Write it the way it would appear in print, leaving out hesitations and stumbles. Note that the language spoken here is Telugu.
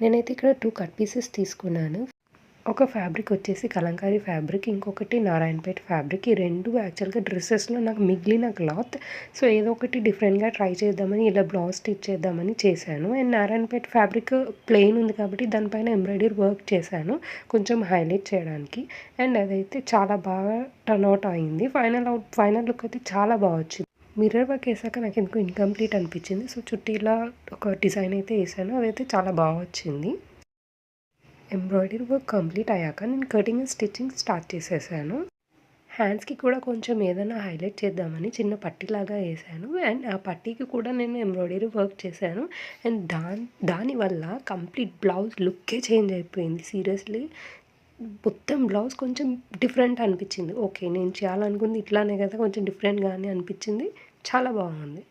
నేనైతే ఇక్కడ 2 కట్ పీసెస్ తీసుకున్నాను. ఒక ఫ్యాబ్రిక్ వచ్చేసి కలంకారీ ఫ్యాబ్రిక్, ఇంకొకటి నారాయణపేట్ ఫ్యాబ్రిక్. ఈ 2 యాక్చువల్‌గా డ్రెసెస్‌లో నాకు మిగిలిన క్లాత్. సో, ఏదో ఒకటి డిఫరెంట్‌గా ట్రై చేద్దామని ఇలా బ్లౌజ్ స్టిచ్ చేద్దామని చేశాను. అండ్ నారాయణపేట్ ఫ్యాబ్రిక్ ప్లెయిన్ ఉంది కాబట్టి దానిపైన ఎంబ్రాయిడరీ వర్క్ చేశాను కొంచెం హైలైట్ చేయడానికి. అండ్ అదైతే చాలా బాగా టర్న్ అవుట్ అయింది. ఫైనల్ లుక్ అయితే చాలా బాగా వచ్చింది. మిర్రర్ వర్క్ ఏసాక నాకెందుకో ఇన్‌కంప్లీట్ అనిపించింది. సో, చుట్టీలా ఒక డిజైన్ అయితే ఏసాను. అదైతే చాలా బాగా వచ్చింది. ఎంబ్రాయిడరీ వర్క్ కంప్లీట్ అయ్యాక నేను కటింగ్ అండ్ స్టిచ్చింగ్ స్టార్ట్ చేసేసాను. హ్యాండ్స్‌కి కూడా కొంచెం ఏదైనా హైలైట్ చేద్దామని చిన్న పట్టీలాగా ఏసాను. అండ్ ఆ పట్టీకి కూడా నేను ఎంబ్రాయిడరీ వర్క్ చేశాను. అండ్ దానివల్ల కంప్లీట్ బ్లౌజ్ లుక్కే చేంజ్ అయిపోయింది. సీరియస్‌లీ మొత్తం బ్లౌజ్ కొంచెం డిఫరెంట్ అనిపించింది. ఓకే, నేను చేయాలనుకుంది ఇట్లానే కదా, కొంచెం డిఫరెంట్‌గానే అనిపించింది. చాలా బాగుంది.